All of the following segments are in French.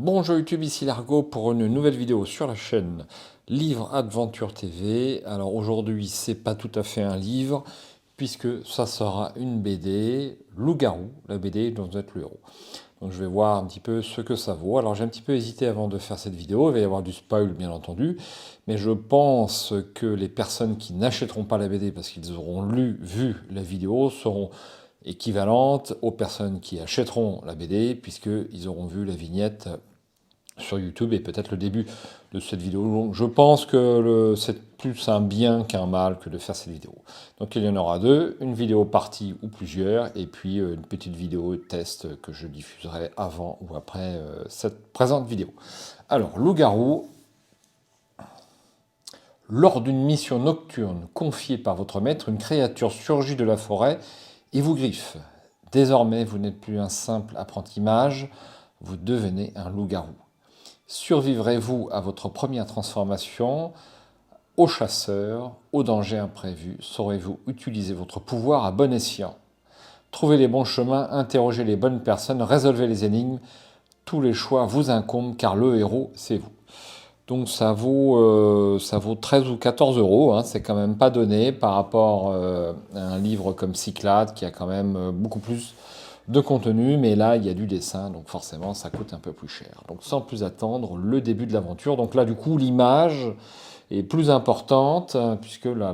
Bonjour YouTube, ici Largo pour une nouvelle vidéo sur la chaîne Livre Adventure TV. Alors aujourd'hui, c'est pas tout à fait un livre, puisque ça sera une BD, Loup-garou, la BD dont vous êtes le héros. Donc je vais voir un petit peu ce que ça vaut. Alors j'ai un petit peu hésité avant de faire cette vidéo, il va y avoir du spoil bien entendu, mais je pense que les personnes qui n'achèteront pas la BD parce qu'ils auront vu la vidéo seront équivalentes aux personnes qui achèteront la BD puisqu'ils auront vu la vignette sur YouTube et peut-être le début de cette vidéo. Donc je pense que c'est plus un bien qu'un mal que de faire cette vidéo. Donc il y en aura deux, une vidéo partie ou plusieurs, et puis une petite vidéo test que je diffuserai avant ou après cette présente vidéo. Alors, loup-garou, lors d'une mission nocturne confiée par votre maître, une créature surgit de la forêt et vous griffe. Désormais, vous n'êtes plus un simple apprenti mage, vous devenez un loup-garou. Survivrez-vous à votre première transformation, au chasseur, au danger imprévu? Saurez-vous utiliser votre pouvoir à bon escient? Trouvez les bons chemins, interrogez les bonnes personnes, résolvez les énigmes. Tous les choix vous incombent car le héros, c'est vous. Donc ça vaut 13 ou 14 euros, hein, c'est quand même pas donné par rapport à un livre comme Cyclades qui a quand même beaucoup plus de contenu, mais là il y a du dessin, donc forcément ça coûte un peu plus cher. Donc sans plus attendre, le début de l'aventure. Donc là du coup l'image est plus importante, puisque le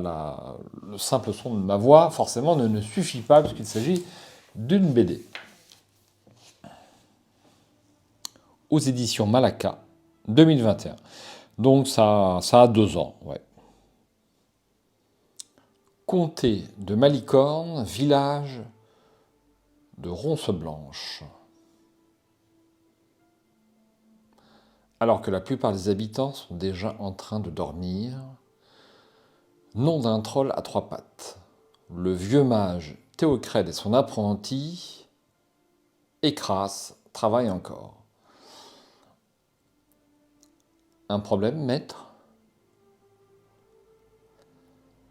simple son de ma voix forcément ne suffit pas, puisqu'il s'agit d'une BD. Aux éditions Malaka, 2021. Donc ça a 2 ans, ouais. Comté de Malicorne, village de Ronce-Blanche. Alors que la plupart des habitants sont déjà en train de dormir, nom d'un troll à 3 pattes. Le vieux mage Théocrède et son apprenti, Écras, travaillent encore. Un problème, maître?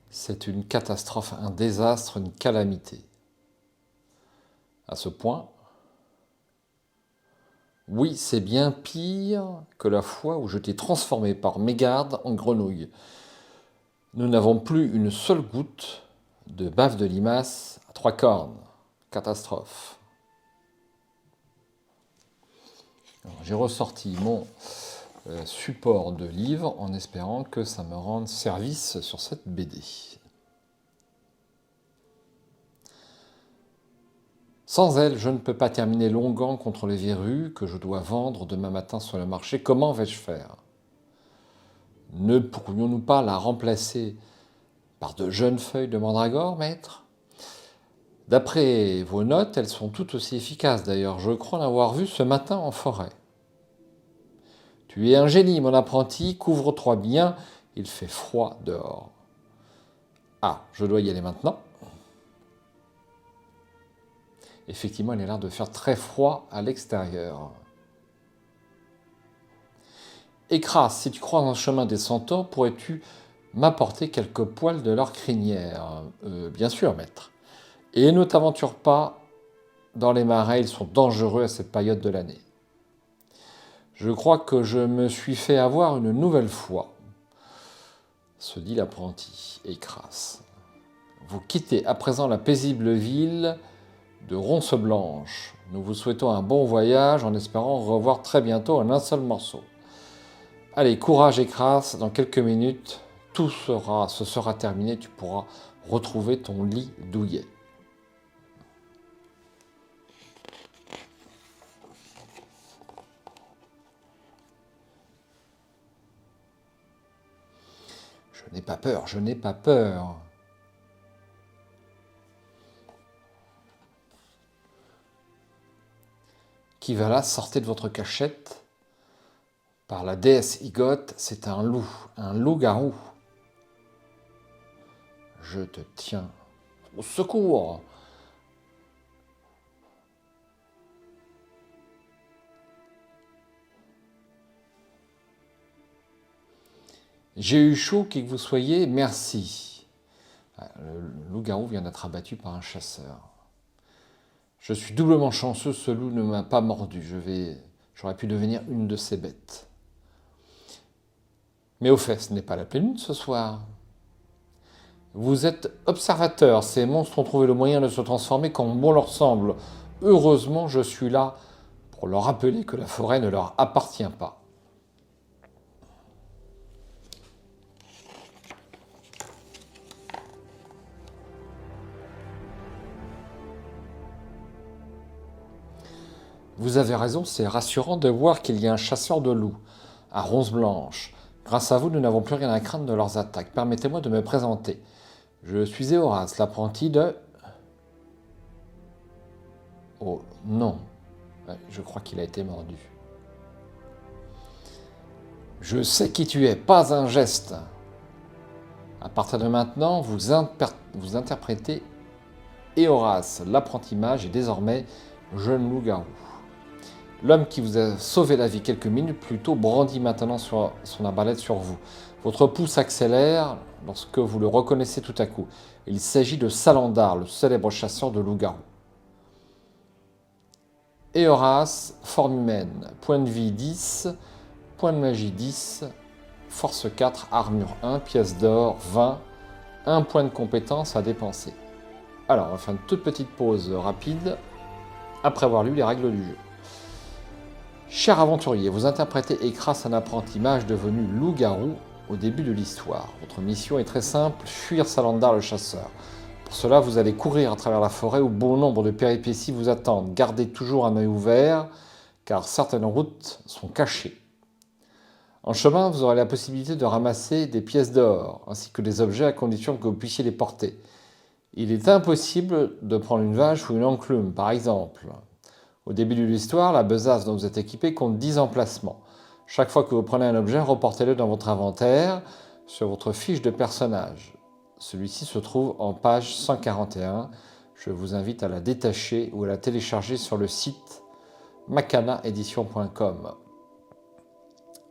C'est une catastrophe, un désastre, une calamité. À ce point, oui, c'est bien pire que la fois où je t'ai transformé par mégarde en grenouille. Nous n'avons plus une seule goutte de bave de limace à 3 cornes. Catastrophe. J'ai ressorti mon support de livre en espérant que ça me rende service sur cette BD. Sans elle, je ne peux pas terminer l'onguent contre les verrues que je dois vendre demain matin sur le marché. Comment vais-je faire? Ne pourrions-nous pas la remplacer par de jeunes feuilles de mandragore, maître? D'après vos notes, elles sont toutes aussi efficaces. D'ailleurs, je crois l'avoir vue ce matin en forêt. Tu es un génie, mon apprenti, couvre-toi bien, il fait froid dehors. Ah, je dois y aller maintenant. Effectivement, il a l'air de faire très froid à l'extérieur. Écrase, si tu crois dans le chemin des centaures, pourrais-tu m'apporter quelques poils de leur crinière? Bien sûr, maître. Et ne t'aventure pas dans les marais, ils sont dangereux à cette période de l'année. Je crois que je me suis fait avoir une nouvelle fois, se dit l'apprenti, Écrase. Vous quittez à présent la paisible ville de Ronce-Blanche. Nous vous souhaitons un bon voyage en espérant revoir très bientôt en un seul morceau. Allez, courage Écrase, dans quelques minutes, tout se sera terminé, tu pourras retrouver ton lit douillet. Je n'ai pas peur, je n'ai pas peur. Qui va là, sortez de votre cachette. Par la déesse Igote, c'est un loup-garou. Je te tiens. Au secours! J'ai eu chaud qui que vous soyez, merci. Le loup-garou vient d'être abattu par un chasseur. Je suis doublement chanceux, ce loup ne m'a pas mordu. J'aurais pu devenir une de ces bêtes. Mais au fait, ce n'est pas la pleine lune ce soir. Vous êtes observateur, ces monstres ont trouvé le moyen de se transformer comme bon leur semble. Heureusement, je suis là pour leur rappeler que la forêt ne leur appartient pas. Vous avez raison, c'est rassurant de voir qu'il y a un chasseur de loups, à ronce blanche. Grâce à vous, nous n'avons plus rien à craindre de leurs attaques. Permettez-moi de me présenter. Je suis Éoras, l'apprenti de... Oh, non. Je crois qu'il a été mordu. Je sais qui tu es, pas un geste. À partir de maintenant, vous interprétez Éoras, l'apprenti mage, et désormais jeune loup-garou. L'homme qui vous a sauvé la vie quelques minutes plus tôt brandit maintenant son arbalète sur vous. Votre pouls s'accélère lorsque vous le reconnaissez tout à coup. Il s'agit de Salandar, le célèbre chasseur de loups-garous. Éoras, forme humaine, point de vie 10, point de magie 10, force 4, armure 1, pièce d'or 20, 1 point de compétence à dépenser. Alors, on va faire une toute petite pause rapide après avoir lu les règles du jeu. Cher aventurier, vous interprétez Écras, un apprenti mage devenu loup-garou au début de l'histoire. Votre mission est très simple, fuir Salandar le chasseur. Pour cela, vous allez courir à travers la forêt où bon nombre de péripéties vous attendent. Gardez toujours un œil ouvert, car certaines routes sont cachées. En chemin, vous aurez la possibilité de ramasser des pièces d'or, ainsi que des objets à condition que vous puissiez les porter. Il est impossible de prendre une vache ou une enclume, par exemple. Au début de l'histoire, la besace dont vous êtes équipé compte 10 emplacements. Chaque fois que vous prenez un objet, reportez-le dans votre inventaire sur votre fiche de personnage. Celui-ci se trouve en page 141. Je vous invite à la détacher ou à la télécharger sur le site macanaedition.com.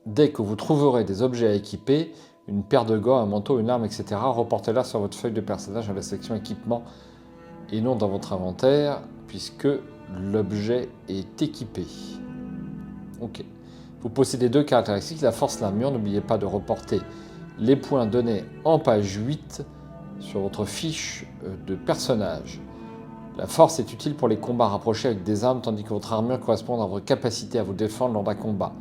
Dès que vous trouverez des objets à équiper, une paire de gants, un manteau, une arme, etc., reportez-la sur votre feuille de personnage à la section équipement et non dans votre inventaire, puisque l'objet est équipé. Ok. Vous possédez 2 caractéristiques, la force et l'armure. N'oubliez pas de reporter les points donnés en page 8 sur votre fiche de personnage. La force est utile pour les combats rapprochés avec des armes, tandis que votre armure correspond à votre capacité à vous défendre lors d'un combat.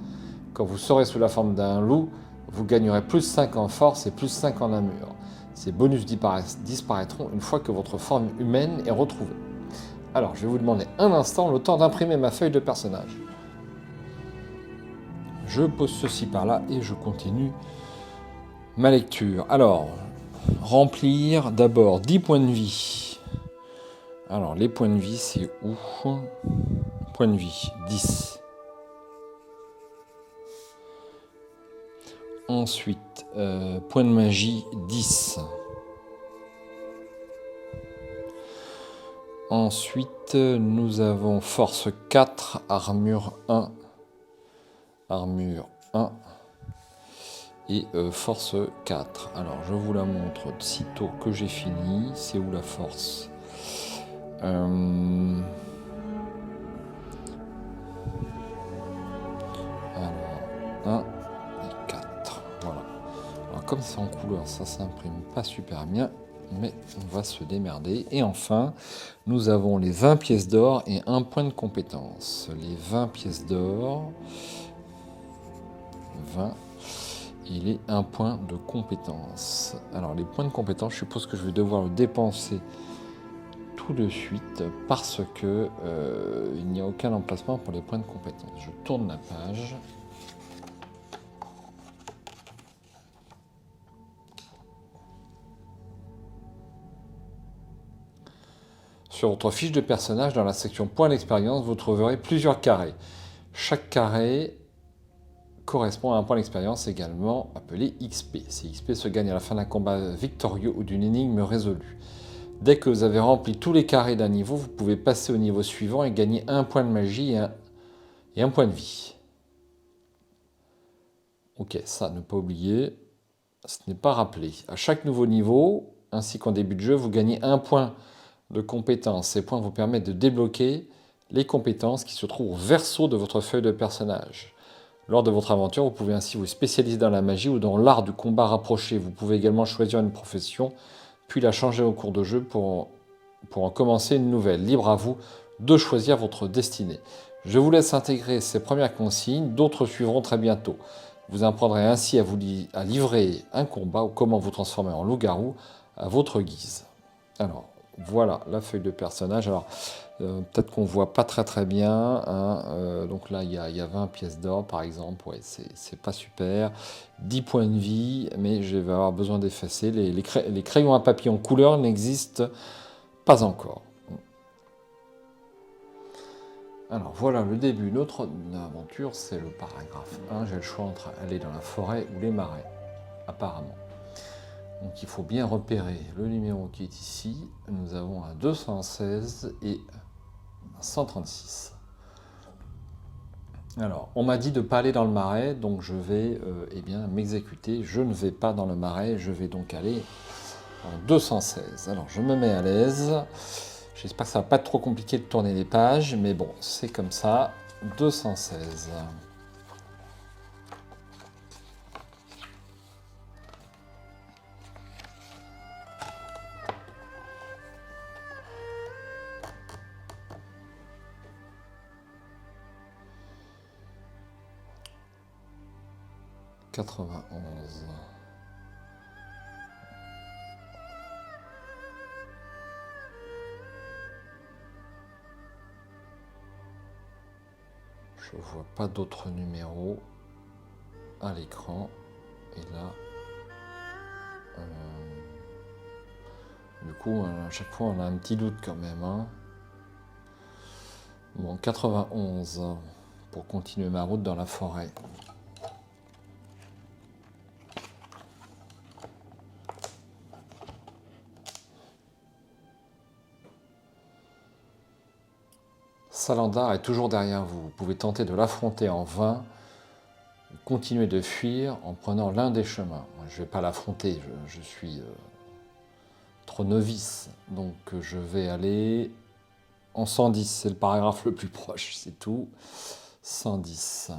Quand vous serez sous la forme d'un loup, vous gagnerez plus 5 en force et plus 5 en armure. Ces bonus disparaîtront une fois que votre forme humaine est retrouvée. Alors, je vais vous demander un instant le temps d'imprimer ma feuille de personnage. Je pose ceci par là et je continue ma lecture. Alors, remplir d'abord 10 points de vie. Alors, les points de vie, c'est où? Points de vie, 10. Ensuite, point de magie, 10. Ensuite, nous avons force 4, armure 1. Armure 1 et force 4. Alors, je vous la montre sitôt que j'ai fini. C'est où la force? Alors, 1 et 4. Voilà. Alors, comme c'est en couleur, ça s'imprime pas super bien, mais on va se démerder. Et enfin, nous avons les 20 pièces d'or et 1 point de compétence. Les 20 pièces d'or, 20, et les 1 point de compétence. Alors, les points de compétence, je suppose que je vais devoir le dépenser tout de suite parce que il n'y a aucun emplacement pour les points de compétence. Je tourne la page. Sur votre fiche de personnage, dans la section points d'expérience, vous trouverez plusieurs carrés. Chaque carré correspond à un point d'expérience également appelé XP. Ces XP se gagnent à la fin d'un combat victorieux ou d'une énigme résolue. Dès que vous avez rempli tous les carrés d'un niveau, vous pouvez passer au niveau suivant et gagner 1 point de magie et un point de vie. Ok, ça, ne pas oublier, ce n'est pas rappelé. À chaque nouveau niveau, ainsi qu'en début de jeu, vous gagnez 1 point de compétence. Ces points vous permettent de débloquer les compétences qui se trouvent au verso de votre feuille de personnage. Lors de votre aventure, vous pouvez ainsi vous spécialiser dans la magie ou dans l'art du combat rapproché. Vous pouvez également choisir une profession, puis la changer au cours de jeu pour en commencer une nouvelle. Libre à vous de choisir votre destinée. Je vous laisse intégrer ces premières consignes, d'autres suivront très bientôt. Vous apprendrez ainsi à livrer un combat ou comment vous transformer en loup-garou à votre guise. Alors, voilà la feuille de personnage. Alors, peut-être qu'on ne voit pas très bien. Hein. Donc là, il y a 20 pièces d'or, par exemple. Ouais, c'est pas super. 10 points de vie, mais je vais avoir besoin d'effacer. Les crayons à papier en couleur n'existent pas encore. Alors voilà le début. Notre aventure, c'est le paragraphe 1. J'ai le choix entre aller dans la forêt ou les marais, apparemment. Donc il faut bien repérer le numéro qui est ici. Nous avons un 216 et un 136. Alors, on m'a dit de ne pas aller dans le marais, donc je vais m'exécuter. Je ne vais pas dans le marais, je vais donc aller en 216. Alors, je me mets à l'aise. J'espère que ça ne va pas être trop compliqué de tourner les pages, mais bon, c'est comme ça. 216. « 91. Je vois pas d'autres numéros à l'écran. Et là, du coup, à chaque fois, on a un petit doute quand même. Hein. Bon, 91 pour continuer ma route dans la forêt. Salandar est toujours derrière vous. Vous pouvez tenter de l'affronter en vain. Continuez de fuir en prenant l'un des chemins. Moi, je ne vais pas l'affronter, je suis trop novice. Donc je vais aller en 110. C'est le paragraphe le plus proche, c'est tout. 110.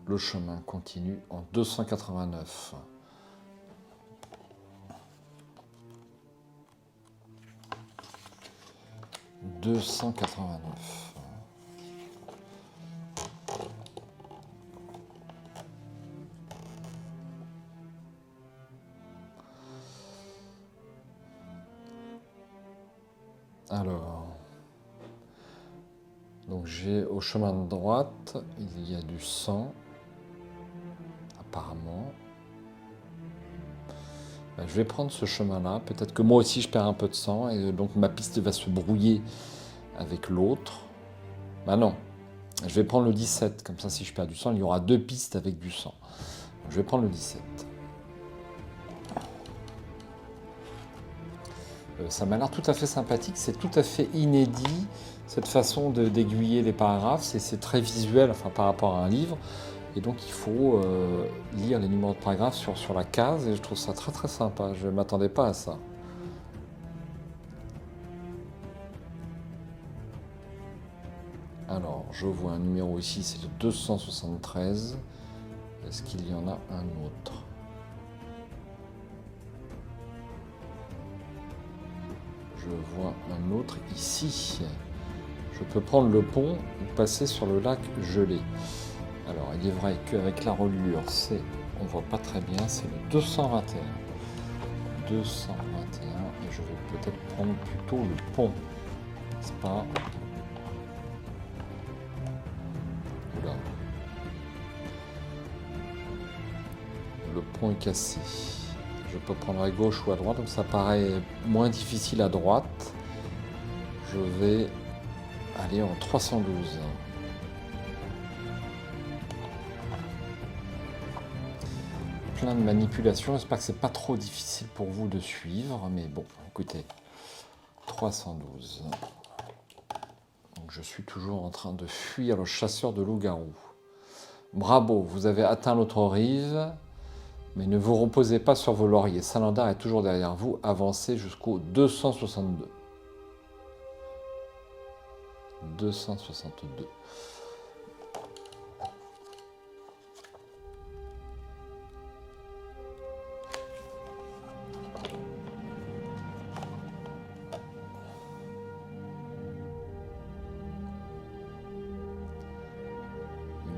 Le chemin continue en 289. « 289. Alors, donc j'ai au chemin de droite, il y a du sang, apparemment. Ben, je vais prendre ce chemin-là. Peut-être que moi aussi je perds un peu de sang et donc ma piste va se brouiller avec l'autre. Ben non, je vais prendre le 17. Comme ça, si je perds du sang, il y aura deux pistes avec du sang. Je vais prendre le 17. Ça m'a l'air tout à fait sympathique, c'est tout à fait inédit, cette façon d'aiguiller les paragraphes, c'est très visuel enfin, par rapport à un livre, et donc il faut lire les numéros de paragraphes sur la case, et je trouve ça très très sympa, je ne m'attendais pas à ça. Alors, je vois un numéro ici, c'est le 273, est-ce qu'il y en a un autre ? Je vois un autre ici. Je peux prendre le pont ou passer sur le lac gelé. Alors, il est vrai qu'avec la reliure, on voit pas très bien, c'est le 221. 221, et je vais peut-être prendre plutôt le pont. C'est pas... Oula. Le pont est cassé. Je peux prendre à gauche ou à droite, donc ça paraît moins difficile à droite. Je vais aller en 312. Plein de manipulations, j'espère que c'est pas trop difficile pour vous de suivre, mais bon, écoutez, 312. Donc je suis toujours en train de fuir le chasseur de loups-garous. Bravo, vous avez atteint l'autre rive, mais ne vous reposez pas sur vos lauriers. Salandar est toujours derrière vous, avancez jusqu'au 262. 262.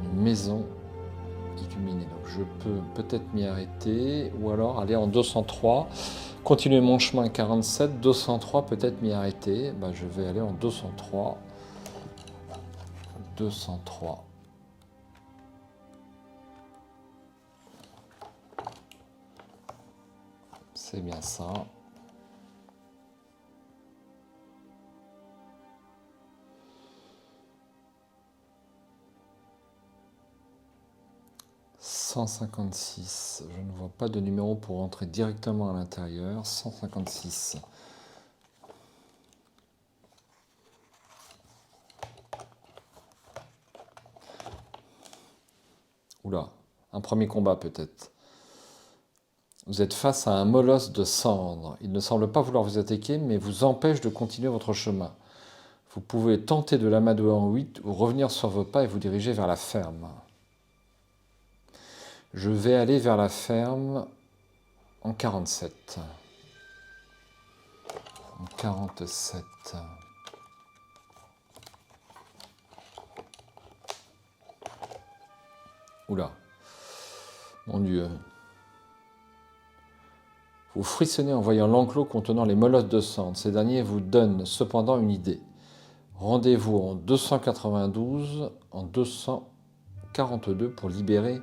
Une maison illuminée. Donc je peux peut-être m'y arrêter, ou alors aller en 203. Continuer mon chemin 47, 203, peut-être m'y arrêter. Bah, je vais aller en 203. 203. C'est bien ça. « 156. Je ne vois pas de numéro pour entrer directement à l'intérieur. 156. Oula, un premier combat peut-être. Vous êtes face à un molosse de cendre. Il ne semble pas vouloir vous attaquer, mais vous empêche de continuer votre chemin. Vous pouvez tenter de l'amadouer en 8 ou revenir sur vos pas et vous diriger vers la ferme. Je vais aller vers la ferme en 47. En 47. Oula. Mon Dieu. Vous frissonnez en voyant l'enclos contenant les molosses de cendre. Ces derniers vous donnent cependant une idée. Rendez-vous en 292, en 242 pour libérer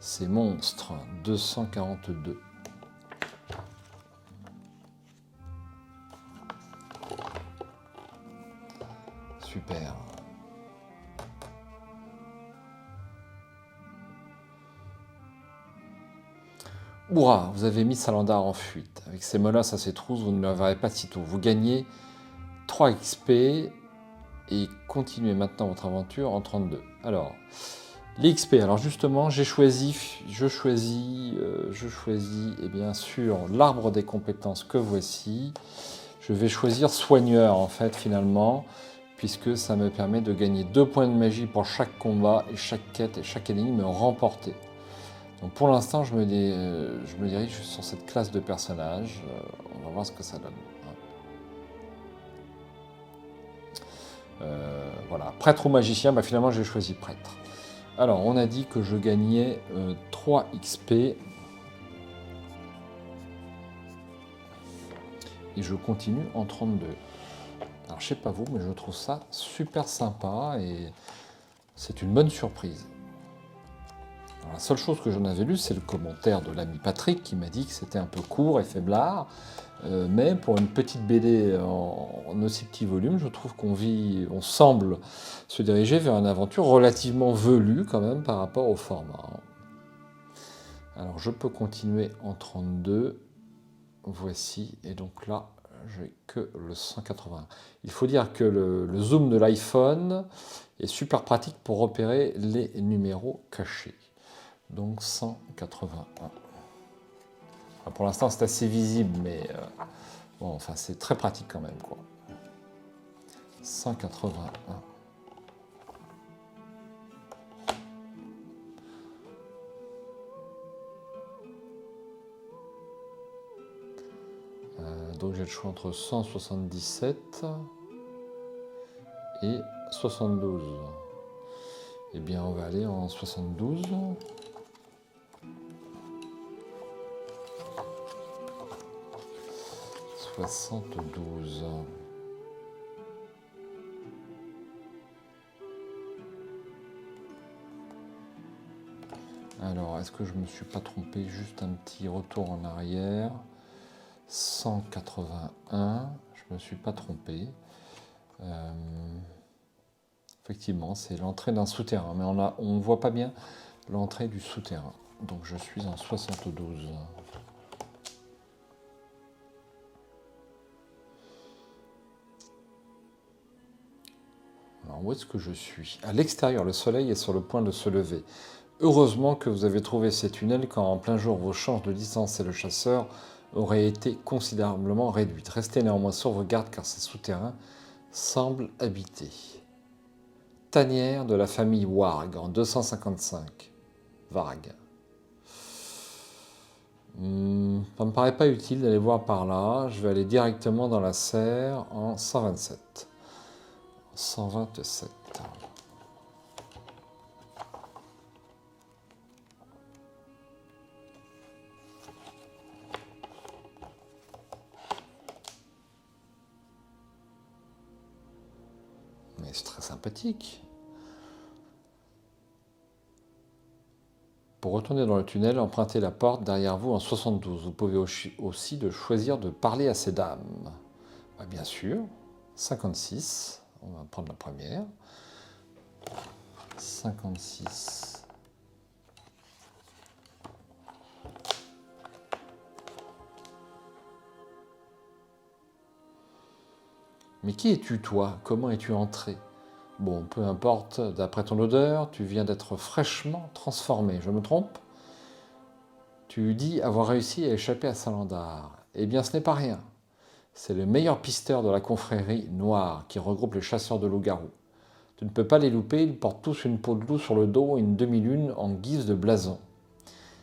ces monstres. 242. Super. Hurrah, vous avez mis Salandar en fuite. Avec ces molosses à ses trousses, vous ne le verrez pas sitôt. Vous gagnez 3 XP et continuez maintenant votre aventure en 32. Alors, les XP. Alors justement, je choisis et bien sûr l'arbre des compétences que voici. Je vais choisir soigneur en fait finalement, puisque ça me permet de gagner 2 points de magie pour chaque combat et chaque quête et chaque énigme remportée. Donc pour l'instant, je me dirige sur cette classe de personnage. On va voir ce que ça donne. Voilà, prêtre ou magicien, bah finalement j'ai choisi prêtre. Alors, on a dit que je gagnais 3 XP. Et je continue en 32. Alors, je sais pas vous, mais je trouve ça super sympa et c'est une bonne surprise. Alors, la seule chose que j'en avais lu, c'est le commentaire de l'ami Patrick qui m'a dit que c'était un peu court et faiblard. Mais pour une petite BD en aussi petit volume, je trouve on semble se diriger vers une aventure relativement velue quand même par rapport au format. Alors je peux continuer en 32. Voici, et donc là, j'ai que le 181. Il faut dire que le zoom de l'iPhone est super pratique pour repérer les numéros cachés. Donc 181. Pour l'instant, c'est assez visible, mais bon, enfin, c'est très pratique quand même, quoi. 181. Donc j'ai le choix entre 177 et 72. Eh bien, on va aller en 72. 72. Alors, est-ce que je me suis pas trompé? Juste un petit retour en arrière. 181. Je me suis pas trompé. Effectivement, c'est l'entrée d'un souterrain, mais on ne voit pas bien l'entrée du souterrain. Donc je suis en 72. Alors, où est-ce que je suis? À l'extérieur, le soleil est sur le point de se lever. Heureusement que vous avez trouvé ces tunnels quand en plein jour vos chances de distance et le chasseur auraient été considérablement réduites. Restez néanmoins sur vos gardes car ces souterrains semblent habités. Tanière de la famille Warg en 255. Varg. Ça ne me paraît pas utile d'aller voir par là. Je vais aller directement dans la serre en 127. 127. Mais c'est très sympathique. Pour retourner dans le tunnel, empruntez la porte derrière vous en 72. Vous pouvez aussi choisir de parler à ces dames. Bah, bien sûr. 56. On va prendre la première. 56. Mais qui es-tu, toi? Comment es-tu entré? Bon, peu importe, d'après ton odeur, tu viens d'être fraîchement transformé. Je me trompe? Tu dis avoir réussi à échapper à Salandar. Eh bien, ce n'est pas rien. C'est le meilleur pisteur de la confrérie noire qui regroupe les chasseurs de loups-garous. Tu ne peux pas les louper, ils portent tous une peau de loup sur le dos et une demi-lune en guise de blason.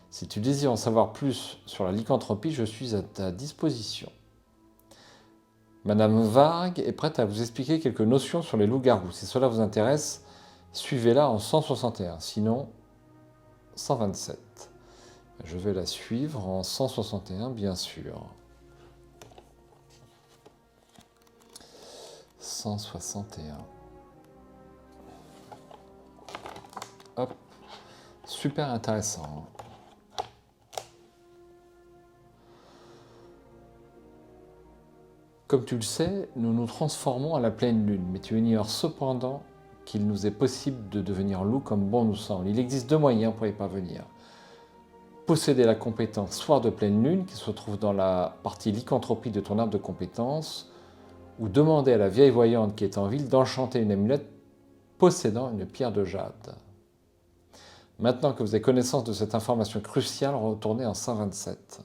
Si tu désires en savoir plus sur la lycanthropie, je suis à ta disposition. Madame Varg est prête à vous expliquer quelques notions sur les loups-garous. Si cela vous intéresse, suivez-la en 161, sinon 127. Je vais la suivre en 161, bien sûr. 161. Hop. Super intéressant. Comme tu le sais, nous nous transformons à la pleine lune, mais tu ignores cependant qu'il nous est possible de devenir loup comme bon nous semble. Il existe deux moyens pour y parvenir. Posséder la compétence soir de pleine lune, qui se trouve dans la partie lycanthropie de ton arbre de compétences, ou demander à la vieille voyante qui est en ville d'enchanter une amulette possédant une pierre de jade. Maintenant que vous avez connaissance de cette information cruciale, retournez en 127.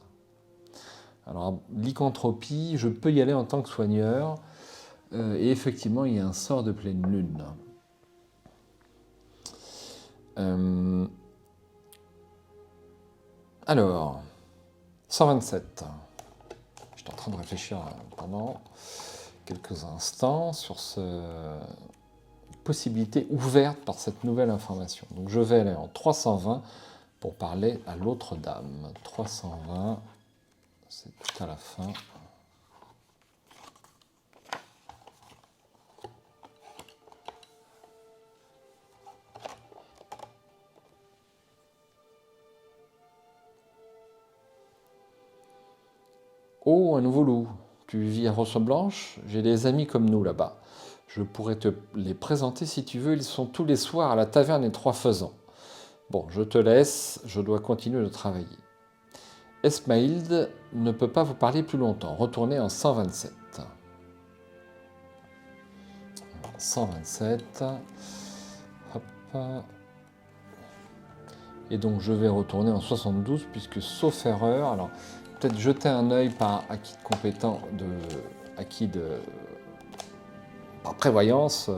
Alors, lycanthropie, je peux y aller en tant que soigneur, et effectivement, il y a un sort de pleine lune. Alors, 127. J'étais en train de réfléchir pendant quelques instants sur cette possibilité ouverte par cette nouvelle information. Donc, je vais aller en 320 pour parler à l'autre dame. 320. C'est tout à la fin. Oh, un nouveau loup. Tu vis à Rosse-Blanche? J'ai des amis comme nous là-bas. Je pourrais te les présenter si tu veux. Ils sont tous les soirs à la taverne des Trois Faisans. Bon, je te laisse. Je dois continuer de travailler. Esmaïld ne peut pas vous parler plus longtemps. Retournez en 127. 127. Hop. Et donc je vais retourner en 72 puisque sauf erreur, alors peut-être jeter un œil par acquis de compétence, par prévoyance,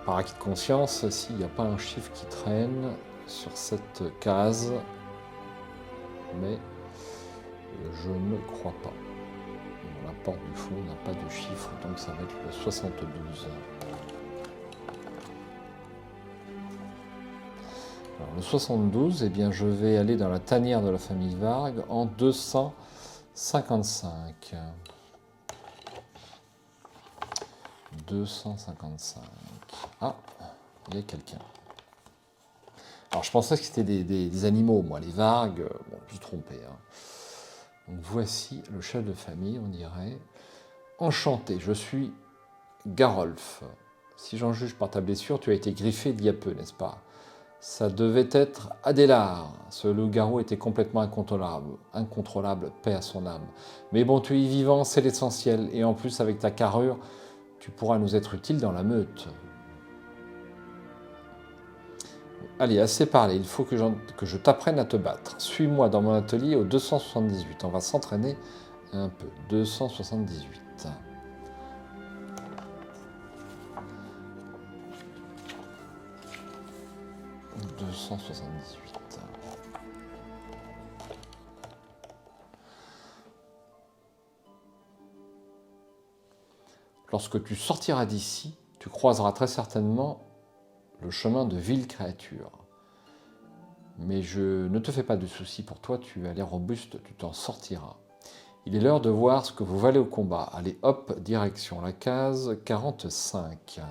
par acquis de conscience, s'il n'y a pas un chiffre qui traîne sur cette case. Mais je ne crois pas. La porte du fond n'a pas de chiffre, donc ça va être le 72. Alors, le 72, eh bien, je vais aller dans la tanière de la famille Varg en 255. 255. Ah, il y a quelqu'un. Alors, je pensais que c'était des animaux, moi, les Varg. Bon, je suis trompé. Hein. Donc, voici le chef de famille, on dirait. Enchanté, je suis Garolf. Si j'en juge par ta blessure, tu as été griffé il y a peu, n'est-ce pas? Ça devait être Adélard. Ce loup-garou était complètement incontrôlable, paix à son âme. Mais bon, tu es vivant, c'est l'essentiel. Et en plus, avec ta carrure, tu pourras nous être utile dans la meute. Allez, assez parlé, il faut que je t'apprenne à te battre. Suis-moi dans mon atelier au 278. On va s'entraîner un peu. 278. 278. Lorsque tu sortiras d'ici, tu croiseras très certainement le chemin de villes créatures. Mais je ne te fais pas de soucis pour toi, tu as l'air robuste, tu t'en sortiras. Il est l'heure de voir ce que vous valez au combat. Allez, hop, direction la case 45.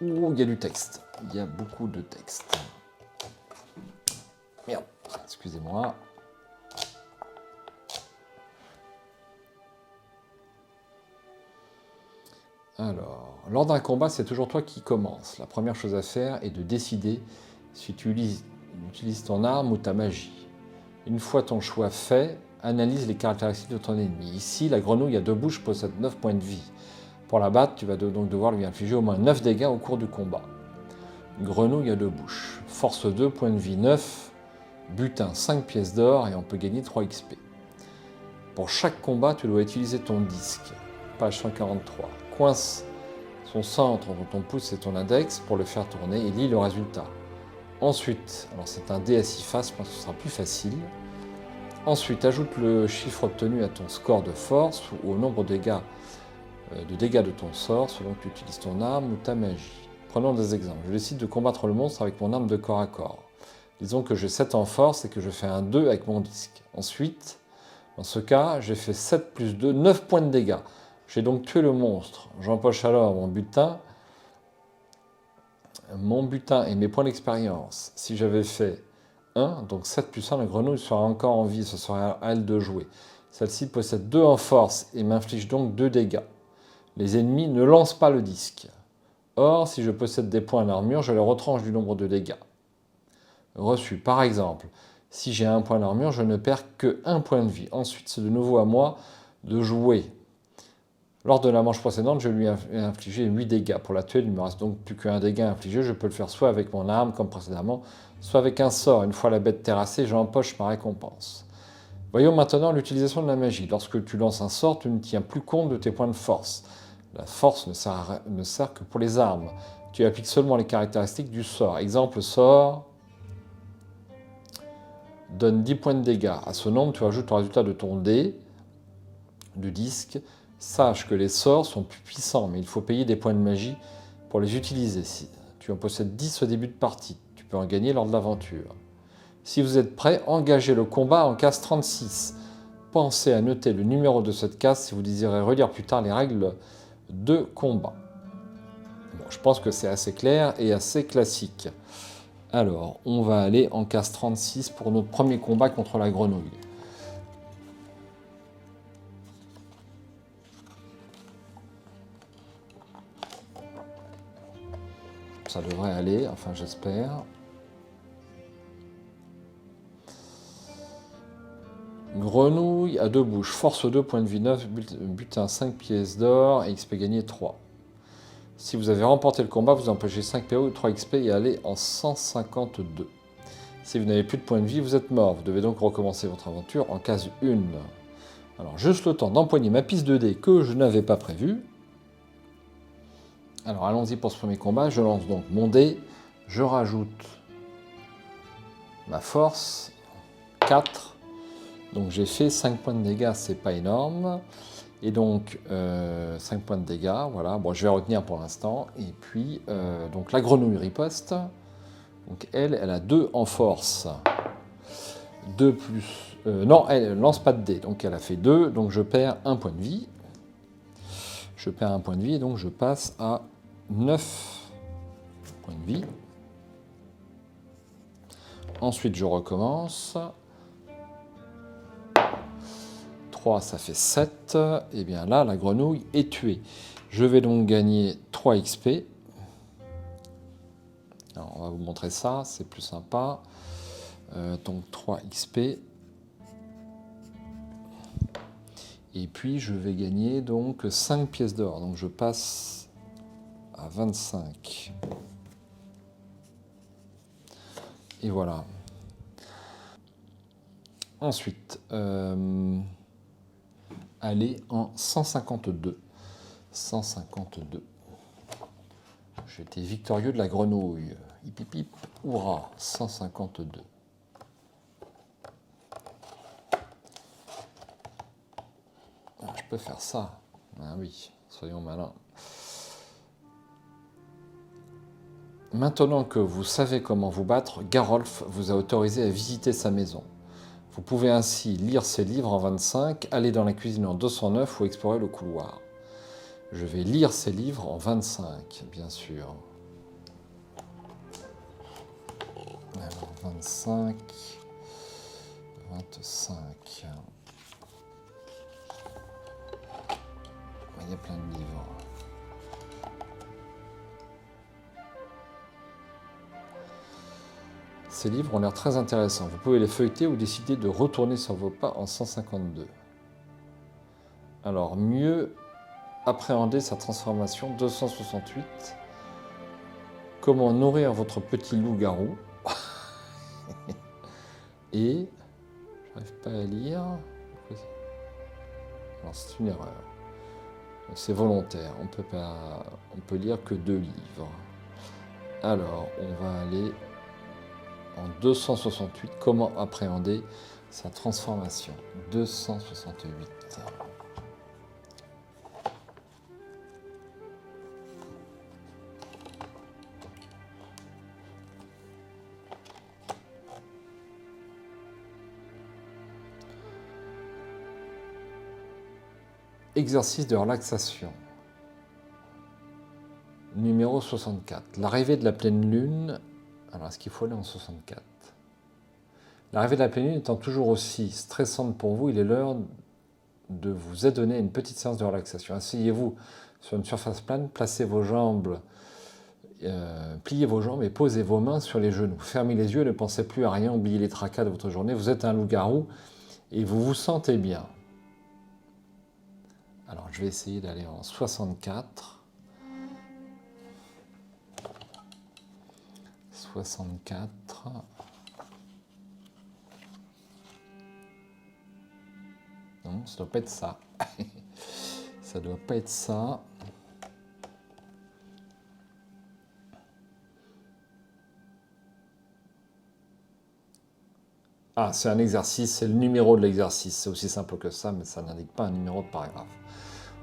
Ouh, il y a du texte. Il y a beaucoup de texte. Merde, excusez-moi. Alors, lors d'un combat, c'est toujours toi qui commences. La première chose à faire est de décider si tu utilises ton arme ou ta magie. Une fois ton choix fait, analyse les caractéristiques de ton ennemi. Ici, la grenouille à 2 bouches possède 9 points de vie. Pour la battre, tu vas donc devoir lui infliger au moins 9 dégâts au cours du combat. Grenouille à 2 bouches. Force 2, points de vie 9. Butin 5 pièces d'or et on peut gagner 3 XP. Pour chaque combat, tu dois utiliser ton disque. Page 143. Coince son centre entre ton pouce et ton index pour le faire tourner et lis le résultat. Ensuite, alors c'est un dé à 6 faces, je pense que ce sera plus facile. Ensuite, ajoute le chiffre obtenu à ton score de force ou au nombre de dégâts de ton sort selon que tu utilises ton arme ou ta magie. Prenons des exemples. Je décide de combattre le monstre avec mon arme de corps à corps. Disons que j'ai 7 en force et que je fais un 2 avec mon disque. Ensuite, dans ce cas, j'ai fait 7 plus 2, 9 points de dégâts. J'ai donc tué le monstre. J'empoche alors mon butin et mes points d'expérience. Si j'avais fait 1, donc 7 plus 1, la grenouille sera encore en vie, ce sera à elle de jouer. Celle-ci possède 2 en force et m'inflige donc 2 dégâts. Les ennemis ne lancent pas le disque. Or, si je possède des points en armure, je les retranche du nombre de dégâts reçus. Par exemple, si j'ai un point d'armure, je ne perds que 1 point de vie. Ensuite, c'est de nouveau à moi de jouer. Lors de la manche précédente, je lui ai infligé 8 dégâts. Pour la tuer, il ne me reste donc plus qu'un dégât infligé. Je peux le faire soit avec mon arme, comme précédemment, soit avec un sort. Une fois la bête terrassée, j'empoche ma récompense. Voyons maintenant l'utilisation de la magie. Lorsque tu lances un sort, tu ne tiens plus compte de tes points de force. La force ne sert que pour les armes. Tu appliques seulement les caractéristiques du sort. Exemple, sort donne 10 points de dégâts. À ce nombre, tu ajoutes le résultat de ton dé, du disque. Sache que les sorts sont plus puissants, mais il faut payer des points de magie pour les utiliser. Si tu en possèdes 10 au début de partie, tu peux en gagner lors de l'aventure. Si vous êtes prêts, engagez le combat en case 36. Pensez à noter le numéro de cette case si vous désirez relire plus tard les règles de combat. Bon, je pense que c'est assez clair et assez classique. Alors, on va aller en case 36 pour notre premier combat contre la grenouille. Ça devrait aller, enfin j'espère. Grenouille à 2 bouches, force 2, point de vie 9, butin 5 pièces d'or et XP gagné 3. Si vous avez remporté le combat, vous empêchez 5 PO, 3 XP et allez en 152. Si vous n'avez plus de points de vie, vous êtes mort. Vous devez donc recommencer votre aventure en case 1. Alors, juste le temps d'empoigner ma piste de dés que je n'avais pas prévue. Alors, allons-y pour ce premier combat. Je lance donc mon dé. Je rajoute ma force. 4. Donc, j'ai fait 5 points de dégâts, c'est pas énorme. Et donc, 5 points de dégâts, voilà. Bon, je vais retenir pour l'instant. Et puis, donc la grenouille riposte. Donc, elle a 2 en force. 2 plus... non, elle ne lance pas de dés. Donc, elle a fait 2. Donc, je perds 1 point de vie. Je perds 1 point de vie. Et donc, je passe à 9 points de vie. Ensuite, je recommence. 3, ça fait 7. Et bien là, la grenouille est tuée. Je vais donc gagner 3 XP. Alors, on va vous montrer ça, c'est plus sympa. Donc 3 XP. Et puis je vais gagner donc 5 pièces d'or. Donc je passe à 25. Et voilà. Ensuite, aller en 152. 152. J'étais victorieux de la grenouille. Hip hip hip, hurrah, 152. Ah, je peux faire ça. Ah oui, soyons malins. Maintenant que vous savez comment vous battre, Garolf vous a autorisé à visiter sa maison. Vous pouvez ainsi lire ses livres en 25, aller dans la cuisine en 209 ou explorer le couloir. Je vais lire ces livres en 25, bien sûr. Alors, 25, 25. Il y a plein de livres. Ces livres ont l'air très intéressants. Vous pouvez les feuilleter ou décider de retourner sur vos pas en 152. Alors, mieux appréhender sa transformation, 268. Comment nourrir votre petit loup-garou. Et, j'arrive pas à lire. Alors, c'est une erreur. C'est volontaire. On peut lire que 2 livres. Alors, on va aller en 268. Comment appréhender sa transformation. 268. Exercice de relaxation. Numéro 64. L'arrivée de la pleine lune. Alors, est-ce qu'il faut aller en 64 ? L'arrivée de la pleine lune étant toujours aussi stressante pour vous, il est l'heure de vous adonner à une petite séance de relaxation. Asseyez-vous sur une surface plane, placez vos jambes, pliez vos jambes et posez vos mains sur les genoux. Fermez les yeux, ne pensez plus à rien, oubliez les tracas de votre journée. Vous êtes un loup-garou et vous vous sentez bien. Alors, je vais essayer d'aller en 64. 64. Non, ça doit pas être ça. Ça doit pas être ça. Ah, c'est un exercice, c'est le numéro de l'exercice. C'est aussi simple que ça, mais ça n'indique pas un numéro de paragraphe.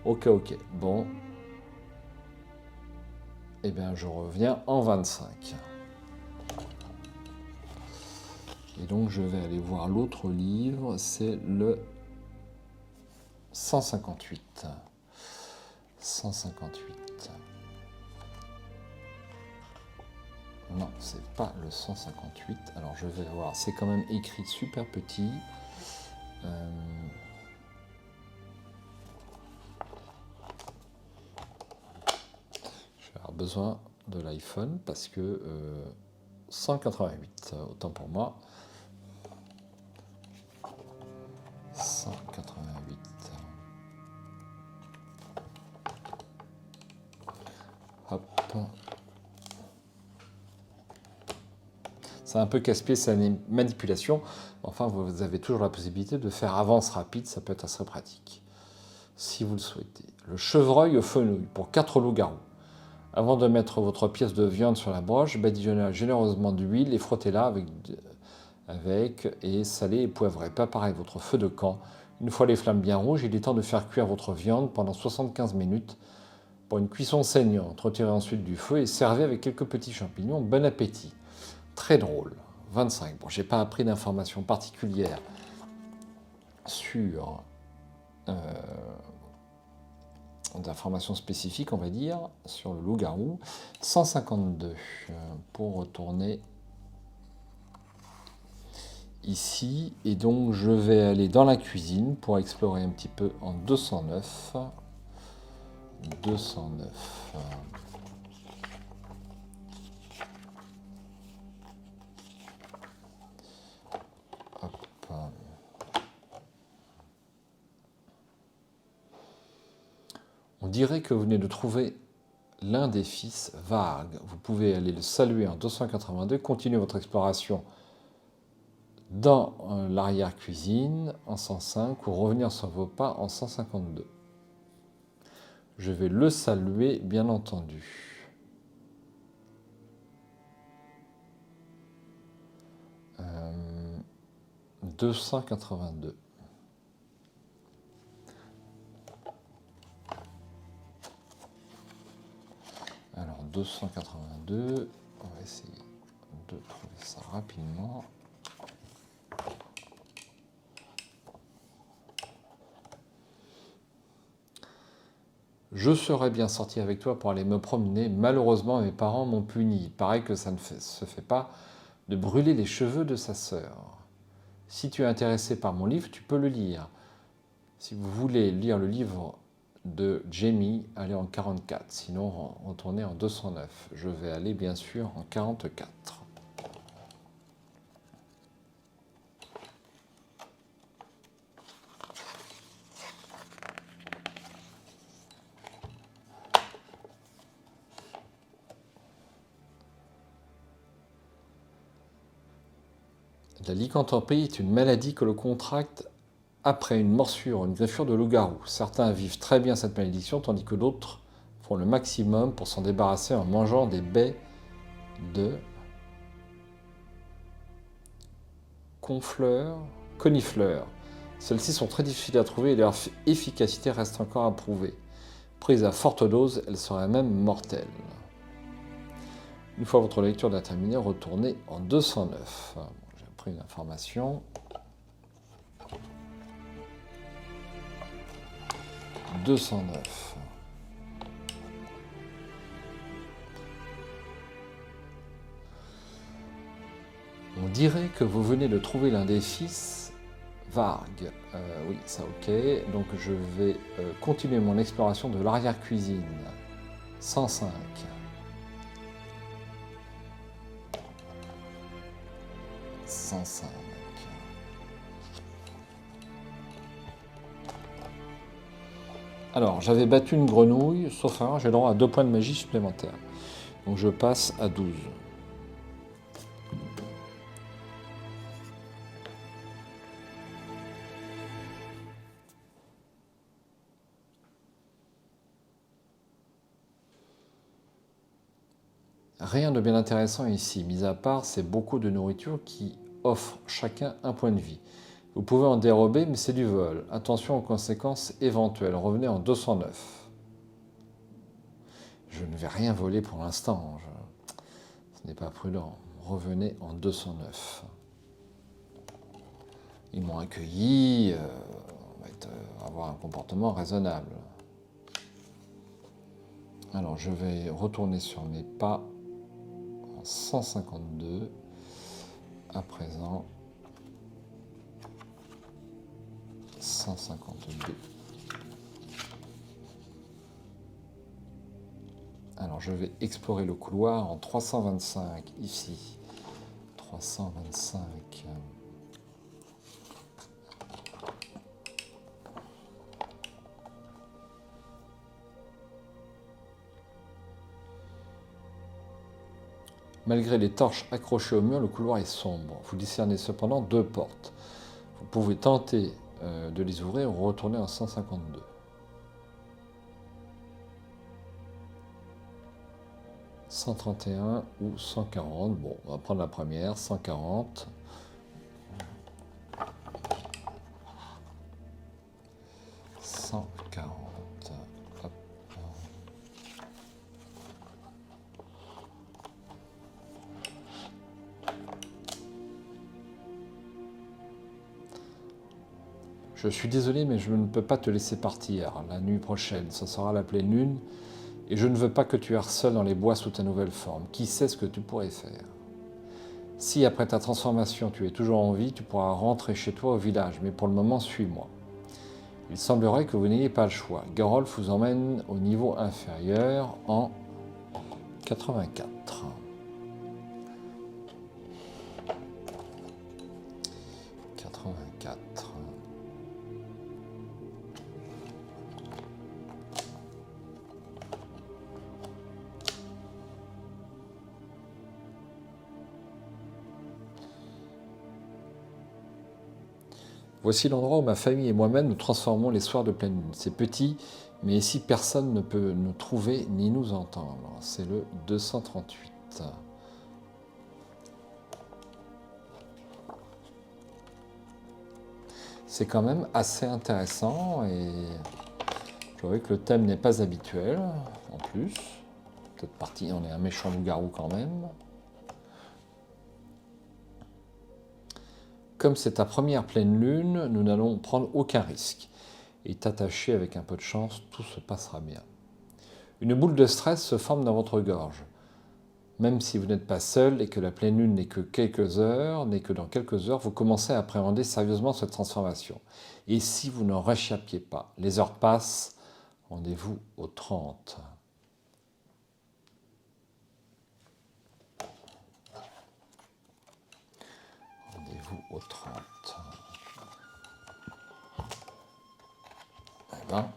Ok, bon. Eh bien, je reviens en 25. Et donc, je vais aller voir l'autre livre, c'est le 158. 158. Non, c'est pas le 158. Alors, je vais voir. C'est quand même écrit super petit. Je vais avoir besoin de l'iPhone parce que 188, autant pour moi. 188. Hop. C'est un peu casse-pied, c'est une manipulation. Enfin, vous avez toujours la possibilité de faire avance rapide, ça peut être assez pratique. Si vous le souhaitez. Le chevreuil aux fenouil pour 4 loups-garous. Avant de mettre votre pièce de viande sur la broche, badigeonnez généreusement d'huile et frottez-la avec et salez et poivrez. Préparez votre feu de camp. Une fois les flammes bien rouges, il est temps de faire cuire votre viande pendant 75 minutes pour une cuisson saignante. Retirez ensuite du feu et servez avec quelques petits champignons. Bon appétit. Très drôle. 25. Bon, j'ai pas appris d'informations particulières sur d'informations spécifiques, on va dire, sur le loup-garou. 152 pour retourner ici. Et donc, je vais aller dans la cuisine pour explorer un petit peu en 209. 209. Hop. dirait que vous venez de trouver l'un des fils Varg. Vous pouvez aller le saluer en 282, continuer votre exploration dans l'arrière-cuisine en 105 ou revenir sur vos pas en 152. Je vais le saluer, bien entendu. 282. Alors 282, on va essayer de trouver ça rapidement. Je serais bien sorti avec toi pour aller me promener. Malheureusement, mes parents m'ont puni. Il paraît que ça ne se fait pas de brûler les cheveux de sa sœur. Si tu es intéressé par mon livre, tu peux le lire. Si vous voulez lire le livre de Jamie, allez en 44. Sinon, retournez en 209. Je vais aller bien sûr en 44. La lycanthropie est une maladie que l'on contracte après une morsure, une greffure de loup-garou. Certains vivent très bien cette malédiction, tandis que d'autres font le maximum pour s'en débarrasser en mangeant des baies de conifleurs. Celles-ci sont très difficiles à trouver et leur efficacité reste encore à prouver. Prises à forte dose, elles seraient même mortelles. Une fois votre lecture terminée, retournez en 209. J'ai pris une information. 209. On dirait que vous venez de trouver l'un des fils Varg. Oui, ça ok. Donc je vais continuer mon exploration de l'arrière-cuisine. 105. 105. Alors, j'avais battu une grenouille, sauf un, j'ai le droit à 2 points de magie supplémentaires. Donc je passe à 12. Rien de bien intéressant ici, mis à part c'est beaucoup de nourriture qui offre chacun un point de vie. Vous pouvez en dérober, mais c'est du vol. Attention aux conséquences éventuelles. Revenez en 209. Je ne vais rien voler pour l'instant. Ce n'est pas prudent. Revenez en 209. Ils m'ont accueilli. On va avoir un comportement raisonnable. Alors, je vais retourner sur mes pas en 152. À présent, 152. Alors je vais explorer le couloir en 325 ici. 325. Malgré les torches accrochées au mur, le couloir est sombre. Vous discernez cependant 2 portes. Vous pouvez tenter de les ouvrir ou retourner en 152. 131 ou 140. Bon, on va prendre la première, 140. Hop. Je suis désolé, mais je ne peux pas te laisser partir la nuit prochaine. Ce sera la pleine lune. Et je ne veux pas que tu erres seul dans les bois sous ta nouvelle forme. Qui sait ce que tu pourrais faire? Si après ta transformation tu es toujours en vie, tu pourras rentrer chez toi au village, mais pour le moment, suis-moi. Il semblerait que vous n'ayez pas le choix. Gerolf vous emmène au niveau inférieur en 84. 84. Voici l'endroit où ma famille et moi-même nous transformons les soirs de pleine lune. C'est petit, mais ici personne ne peut nous trouver ni nous entendre. C'est le 238. C'est quand même assez intéressant et je trouvais que le thème n'est pas habituel en plus. Peut-être parti, on est un méchant loup-garou quand même. Comme c'est ta première pleine lune, nous n'allons prendre aucun risque. Et t'attacher avec un peu de chance, tout se passera bien. Une boule de stress se forme dans votre gorge. Même si vous n'êtes pas seul et que la pleine lune n'est que dans quelques heures, vous commencez à appréhender sérieusement cette transformation. Et si vous n'en réchappiez pas, les heures passent, rendez-vous au 30. Rendez-vous au 30. Eh ben,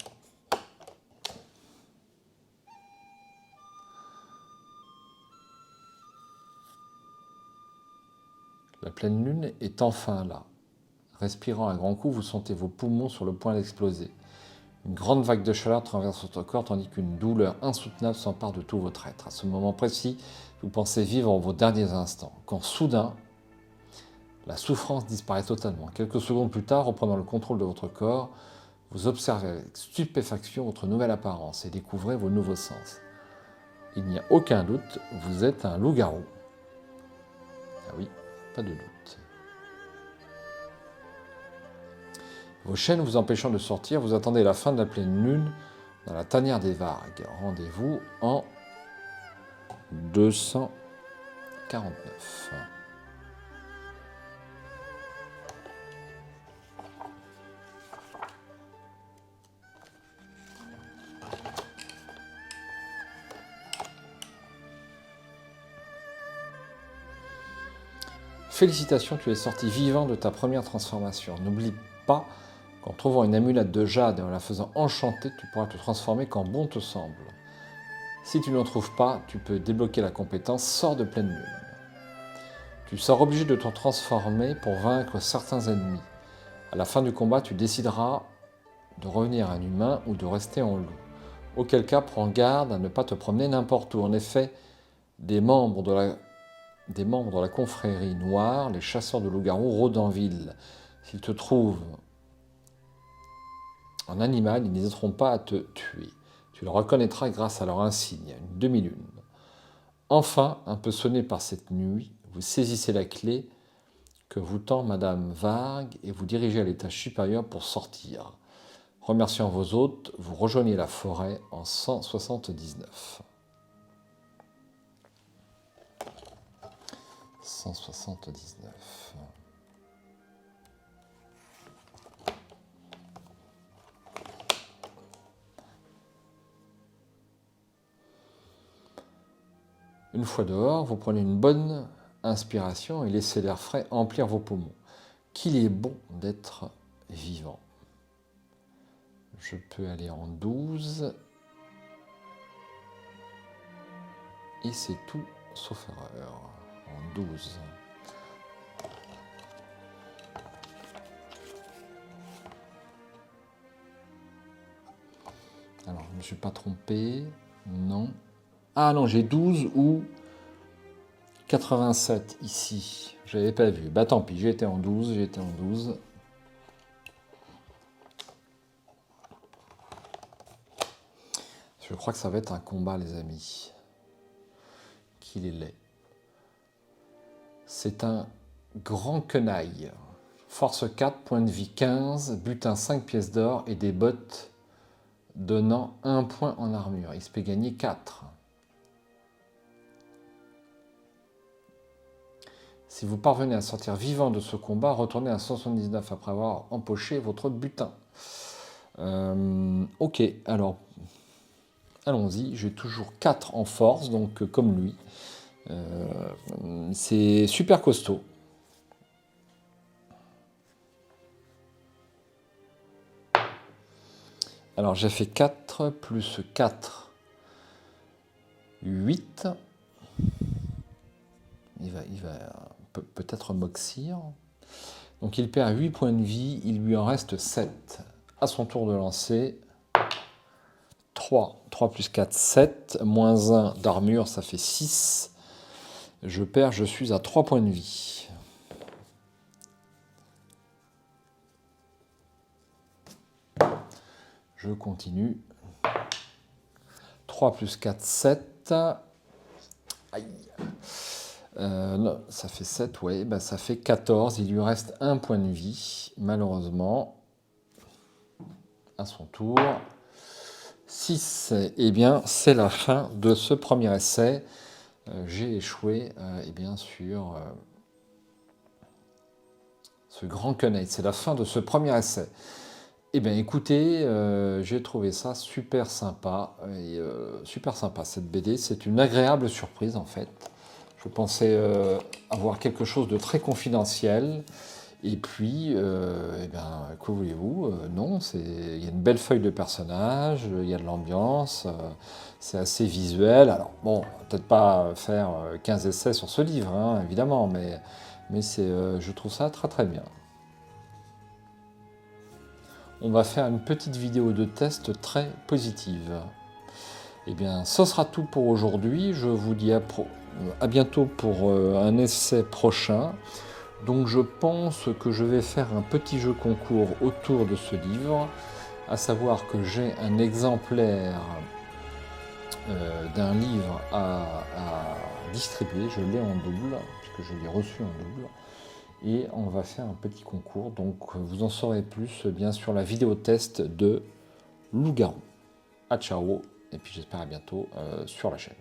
la pleine lune est enfin là. Respirant à grands coups, vous sentez vos poumons sur le point d'exploser. Une grande vague de chaleur traverse votre corps tandis qu'une douleur insoutenable s'empare de tout votre être. À ce moment précis, vous pensez vivre vos derniers instants, quand soudain, la souffrance disparaît totalement. Quelques secondes plus tard, reprenant le contrôle de votre corps, vous observez avec stupéfaction votre nouvelle apparence et découvrez vos nouveaux sens. Il n'y a aucun doute, vous êtes un loup-garou. Ah oui, pas de doute. Vos chaînes vous empêchant de sortir, vous attendez la fin de la pleine lune dans la tanière des Vargues. Rendez-vous en 249. Félicitations, tu es sorti vivant de ta première transformation. N'oublie pas qu'en trouvant une amulette de jade et en la faisant enchanter, tu pourras te transformer quand bon te semble. Si tu n'en trouves pas, tu peux débloquer la compétence Sort de pleine lune. Tu seras obligé de te transformer pour vaincre certains ennemis. À la fin du combat, tu décideras de revenir un humain ou de rester en loup. Auquel cas, prends garde à ne pas te promener n'importe où. En effet, des membres de la confrérie noire, les chasseurs de loups-garous, rôdent en ville. S'ils te trouvent en animal, ils n'hésiteront pas à te tuer. Tu le reconnaîtras grâce à leur insigne, une demi-lune. Enfin, un peu sonné par cette nuit, vous saisissez la clé que vous tend Madame Vargue et vous dirigez à l'étage supérieur pour sortir. Remerciant vos hôtes, vous rejoignez la forêt en 179. 179. Une fois dehors, vous prenez une bonne inspiration et laissez l'air frais emplir vos poumons. Qu'il est bon d'être vivant. Je peux aller en 12. Et c'est tout sauf erreur. En 12. Alors, je ne me suis pas trompé. Non. Ah non, j'ai 12 ou 87 ici. Je n'avais pas vu. Bah tant pis, j'ai été en 12. Je crois que ça va être un combat, les amis. Qu'il est laid. C'est un grand quenaille. Force 4, point de vie 15, butin 5 pièces d'or et des bottes donnant 1 point en armure. Il se peut gagner 4. Si vous parvenez à sortir vivant de ce combat, retournez à 179 après avoir empoché votre butin. Ok, alors, allons-y. J'ai toujours 4 en force, donc comme lui. C'est super costaud. Alors j'ai fait 4 plus 4, 8. Il va peut-être moxir. Donc il perd 8 points de vie, il lui en reste 7. À son tour de lancer, 3. 3 plus 4, 7. Moins 1 d'armure, ça fait 6. Je perds, je suis à 3 points de vie. Je continue. 3 plus 4, 7. Aïe. Non, ça fait 7, oui, bah, ça fait 14. Il lui reste un point de vie, malheureusement. À son tour. 6. Eh bien, c'est la fin de ce premier essai. J'ai échoué eh bien, sur ce grand quenelle. C'est la fin de ce premier essai. Eh bien, écoutez, j'ai trouvé ça super sympa. Super sympa, cette BD. C'est une agréable surprise, en fait. Je pensais avoir quelque chose de très confidentiel. Et puis, eh bien, que voulez-vous non, il y a une belle feuille de personnage, il y a de l'ambiance, c'est assez visuel. Alors, bon, peut-être pas faire 15 essais sur ce livre, hein, évidemment, mais je trouve ça très très bien. On va faire une petite vidéo de test très positive. Eh bien, ce sera tout pour aujourd'hui. Je vous dis à bientôt pour un essai prochain. Donc je pense que je vais faire un petit jeu concours autour de ce livre, à savoir que j'ai un exemplaire d'un livre à distribuer, je l'ai en double, puisque je l'ai reçu en double, et on va faire un petit concours, donc vous en saurez plus bien sur la vidéo test de Loup-garou. À ciao, et puis j'espère à bientôt sur la chaîne.